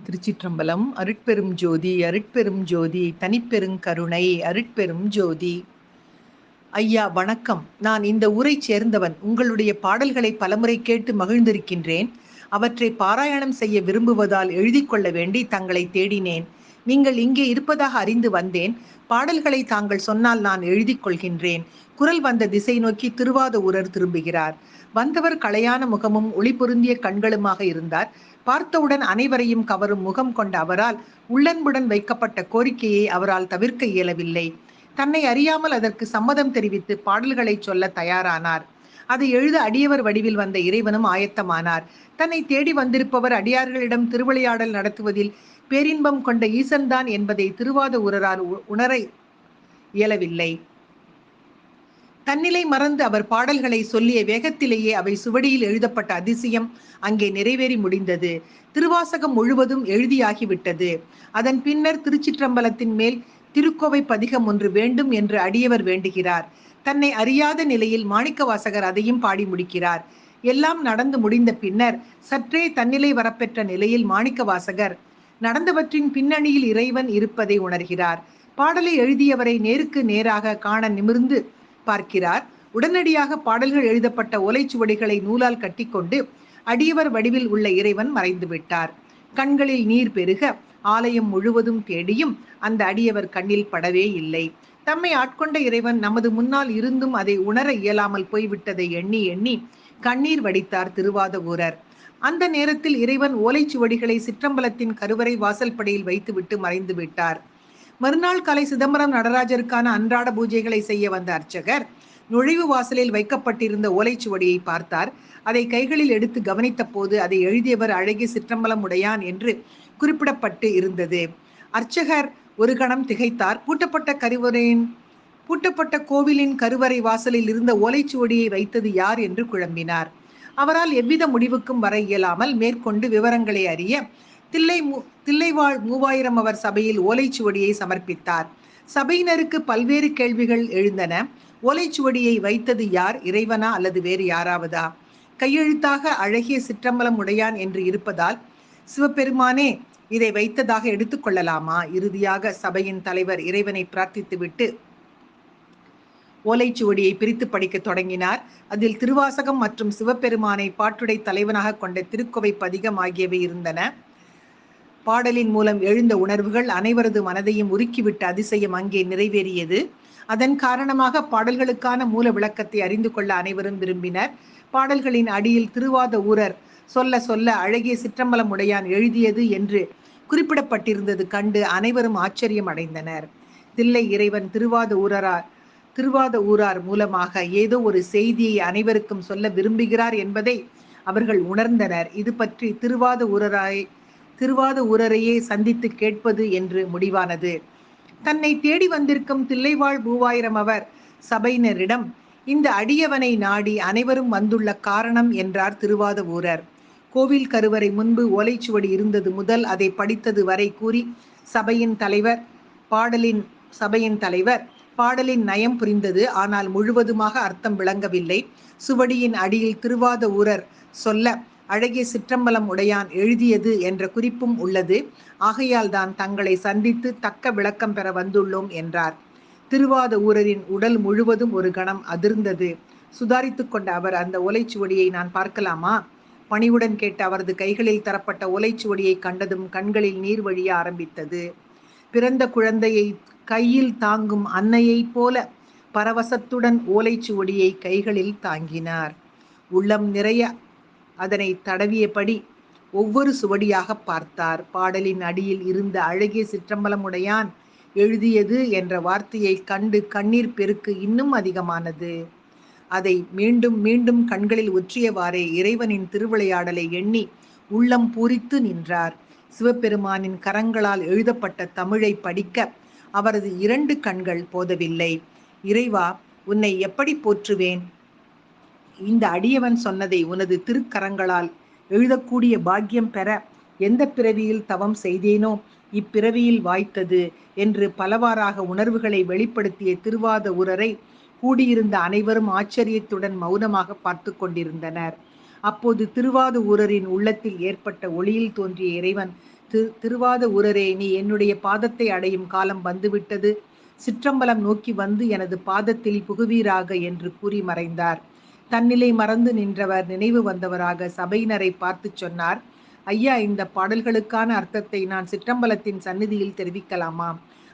திருச்சிற்றம்பலம். அருட்பெரும் ஜோதி அருட்பெரும் ஜோதி தனிப்பெருங்கருணை அருட்பெரும் ஜோதி. ஐயா வணக்கம். நான் இந்த ஊரைச் சேர்ந்தவன். உங்களுடைய பாடல்களை பலமுறை கேட்டு மகிழ்ந்திருக்கின்றேன். அவற்றை பாராயணம் செய்ய விரும்புவதால் எழுதி கொள்ள வேண்டி தங்களை தேடினேன். நீங்கள் இங்கே இருப்பதாக அறிந்து வந்தேன். பாடல்களை தாங்கள் சொன்னால் நான் எழுதி கொள்கின்றேன். குரல் வந்த திசை நோக்கி திருவாதவூரர் திரும்புகிறார். வந்தவர் களையான முகமும் ஒளி பொருந்திய கண்களுமாக இருந்தார். பார்த்தவுடன் அனைவரையும் கவரும் முகம் கொண்ட அவரால் உள்ளன்புடன் வைக்கப்பட்ட கோரிக்கையை அவரால் தவிர்க்க இயலவில்லை. தன்னை அறியாமல் அதற்கு சம்மதம் தெரிவித்து பாடல்களை சொல்ல தயாரானார். அதை எழுத அடியவர் வடிவில் வந்த இறைவனும் ஆயத்தமானார். தன்னை தேடி வந்திருப்பவர் அடியார்களிடம் திருவிளையாடல் நடத்துவதில் பேரின்பம் கொண்ட ஈசன்தான் என்பதை திருவாதவூரரால் உணர இயலவில்லை. தன்னிலை மறந்து அவர் பாடல்களை சொல்லிய வேகத்திலேயே அவை சுவடியில் எழுதப்பட்ட அதிசயம் அங்கே நிறைவேறி முடிந்தது. திருவாசகம் முழுவதும் எழுதியாகிவிட்டது. அதன் பின்னர் திருச்சிற்றம்பலத்தின் மேல் திருக்கோவை பதிகம் ஒன்று வேண்டும் என்று அடியவர் வேண்டுகிறார். தன்னை அறியாத நிலையில் மாணிக்கவாசகர் அதையும் பாடி முடிக்கிறார். எல்லாம் நடந்து முடிந்த பின்னர் சற்றே தன்னிலை வரப்பெற்ற நிலையில் மாணிக்கவாசகர் நடந்தவற்றின் பின்னணியில் இறைவன் இருப்பதை உணர்கிறார். பாடலை எழுதியவரை நேருக்கு நேராக காண நிமிர்ந்து பார்க்கிறார். உடனடியாக பாடல்கள் எழுதப்பட்ட ஓலைச்சுவடிகளை நூலால் கட்டிக்கொண்டு அடியவர் வடிவில் உள்ள இறைவன் மறைந்து விட்டார். கண்களில் நீர் பெருக ஆலயம் முழுவதும் தேடியும் அந்த அடியவர் கண்ணில் படவே இல்லை. தம்மை ஆட்கொண்ட இறைவன் நமது முன்னால் இருந்தும் அதை உணர இயலாமல் போய்விட்டதை எண்ணி எண்ணி கண்ணீர் வடித்தார் திருவாதவூரர். அந்த நேரத்தில் இறைவன் ஓலைச்சுவடிகளை சிற்றம்பலத்தின் கருவறை வாசல்படியில் வைத்துவிட்டு மறைந்து விட்டார். மறுநாள் காலை சிதம்பரம் நடராஜருக்கான அன்றாட பூஜைகளை செய்ய வந்த அர்ச்சகர் நுழைவு வாசலில் வைக்கப்பட்டிருந்த ஓலைச்சுவடியை பார்த்தார். அதை கைகளில் எடுத்து கவனித்த போது அதை எழுதியவர் அழகிய சிற்றம்பலம் உடையான் என்று குறிப்பிடப்பட்டு இருந்தது. அர்ச்சகர் ஒரு கணம் திகைத்தார். பூட்டப்பட்ட கோவிலின் கருவறை வாசலில் இருந்த ஓலைச்சுவடியை வைத்தது யார் என்று குழம்பினார். அவரால் எவ்வித முடிவுக்கும் வர இயலாமல் மேற்கொண்டு விவரங்களை அறிய தில்லைவாழ் 3000 அவர் சபையில் ஓலைச்சுவடியை சமர்ப்பித்தார். சபையினருக்கு பல்வேறு கேள்விகள் எழுந்தன. ஓலைச்சுவடியை வைத்தது யார்? இறைவனா அல்லது வேறு யாராவதா? கையெழுத்தாக அழகிய சிற்றம்பலம் உடையான் என்று இருப்பதால் சிவபெருமானே இதை வைத்ததாக எடுத்துக்கொள்ளலாமா? இறுதியாக சபையின் தலைவர் இறைவனை பிரார்த்தித்துவிட்டு ஓலைச்சுவடியை பிரித்து படிக்க தொடங்கினார். அதில் திருவாசகம் மற்றும் சிவபெருமானை பாட்டுடை தலைவனாக கொண்ட திருக்கோவை பதிகம் ஆகியவை இருந்தன. பாடலின் மூலம் எழுந்த உணர்வுகள் அனைவரது மனதையும் உருக்கிவிட்ட அதிசயம் அங்கே நிறைவேறியது. அதன் காரணமாக பாடல்களுக்கான மூல விளக்கத்தை அறிந்து கொள்ள அனைவரும் விரும்பினர். பாடல்களின் அடியில் திருவாதவூரர் சொல்ல சொல்ல அழகிய சிற்றம்பலம் உடையான் எழுதியது என்று குறிப்பிடப்பட்டிருந்தது கண்டு அனைவரும் ஆச்சரியம் அடைந்தனர். தில்லை இறைவன் திருவாதவூரார் மூலமாக ஏதோ ஒரு செய்தியை அனைவருக்கும் சொல்ல விரும்புகிறார் என்பதை அவர்கள் உணர்ந்தனர். இது பற்றி திருவாதவூரரையே சந்தித்து கேட்பது என்று முடிவானது. தன்னை தேடி வந்திருக்கும் தில்லைவாழ் 3000 அவர் சபையினரிடம் இந்த அடியவனை நாடி அனைவரும் வந்துள்ள காரணம் என்றார் திருவாதவூரர். கோவில் கருவறை முன்பு ஓலைச்சுவடி இருந்தது முதல் அதை படித்தது வரை கூறி சபையின் தலைவர் பாடலின் நயம் புரிந்தது. ஆனால் முழுவதுமாக அர்த்தம் விளங்கவில்லை. சுவடியின் அடியில் திருவாதவூரர் சொல்ல அழகிய சிற்றம்பலம் உடையான் எழுதியது என்ற குறிப்பும் உள்ளது. ஆகையால் தான் தங்களை சந்தித்து தக்க விளக்கம் பெற வந்துள்ளோம் என்றார். திருவாதவூரரின் உடல் முழுவதும் ஒரு கணம் அதிர்ந்தது. சுதாரித்து கொண்ட அவர், அந்த ஓலைச்சுவடியை நான் பார்க்கலாமா? பணிவுடன் கேட்ட அவரது கைகளில் தரப்பட்ட ஓலைச்சுவடியை கண்டதும் கண்களில் நீர் வழிய ஆரம்பித்தது. பிறந்த குழந்தையை கையில் தாங்கும் அன்னையைப் போல பரவசத்துடன் ஓலைச்சுவடியை கைகளில் தாங்கினார். உள்ளம் நிறைய அதனை தடவியபடி ஒவ்வொரு சுவடியாக பார்த்தார். பாடலின் அடியில் இருந்த அழகிய சிற்றம்பலம் உடையான் எழுதியது என்ற வார்த்தையை கண்டு கண்ணீர் பெருக்கு இன்னும் அதிகமானது. அதை மீண்டும் மீண்டும் கண்களில் ஒற்றியவாறே இறைவனின் திருவிளையாடலை எண்ணி உள்ளம் பூரித்து நின்றார். சிவபெருமானின் கரங்களால் எழுதப்பட்ட தமிழை படிக்க அவரது 2 கண்கள் போதவில்லை. இறைவா, உன்னை எப்படி போற்றுவேன்? இந்த அடியவன் சொன்னதை உனது திருக்கரங்களால் எழுதக்கூடிய பாக்கியம் பெற எந்த பிறவியில் தவம் செய்தேனோ இப்பிறவியில் வாய்த்தது என்று பலவாறாக உணர்வுகளை வெளிப்படுத்திய திருவாதவூரரை கூடியிருந்த அனைவரும் ஆச்சரியத்துடன் மௌனமாக பார்த்து கொண்டிருந்தனர். அப்போது திருவாதவூரரின் உள்ளத்தில் ஏற்பட்ட ஒளியில் தோன்றிய இறைவன் திருவாத ஊரரே, நீ என்னுடைய பாதத்தை அடையும் காலம் வந்துவிட்டது. சிற்றம்பலம் நோக்கி வந்து எனது பாதத்தில் புகுவீராக என்று கூறி மறைந்தார். தன்னிலை மறந்து நின்றவர் நினைவு வந்தவராக சபையினரை பார்த்து சொன்னார், ஐயா, இந்த பாடல்களுக்கான அர்த்தத்தை நான் சிற்றம்பலத்தின் சந்நிதியில் தெரிவிக்கலாமா?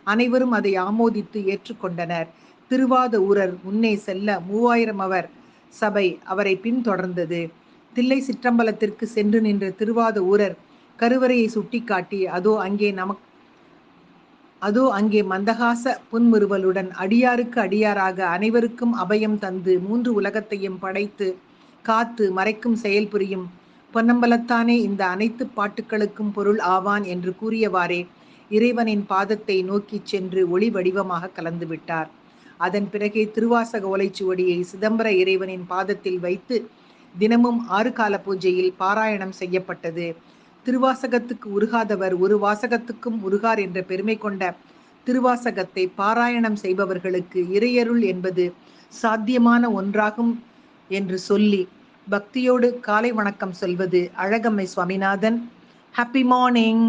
அனைவரும் அதை ஆமோதித்து ஏற்றுக்கொண்டனர். திருவாத ஊரர் முன்னே செல்ல 3000 அவர் சபை அவரை பின்தொடர்ந்தது. தில்லை சிற்றம்பலத்திற்கு சென்று நின்ற திருவாத ஊரர் கருவறையை சுட்டிக்காட்டி, அதோ அங்கே மந்தகாச புன்முறுவலுடன் அடியாருக்கு அடியாராக அனைவருக்கும் அபயம் தந்து 3 உலகத்தையும் படைத்து காத்து மறைக்கும் செயல் புரியும் பொன்னம்பலத்தானே இந்த அனைத்து பாட்டுக்களுக்கும் பொருள் ஆவான் என்று கூறியவாறே இறைவனின் பாதத்தை நோக்கிச் சென்று ஒளி வடிவமாக கலந்து விட்டார். அதன் பிறகே திருவாசக ஓலைச்சுவடியை சிதம்பர இறைவனின் பாதத்தில் வைத்து தினமும் 6 கால பூஜையில் பாராயணம் செய்யப்பட்டது. திருவாசகத்துக்கு உருகாதவர் ஒரு வாசகத்துக்கும் உருகார் என்ற பெருமை கொண்ட திருவாசகத்தை பாராயணம் செய்பவர்களுக்கு இறையருள் என்பது சாத்தியமான ஒன்றாகும் என்று சொல்லி பக்தியோடு காலை வணக்கம் சொல்வது அழகம்மை சுவாமிநாதன். Happy morning.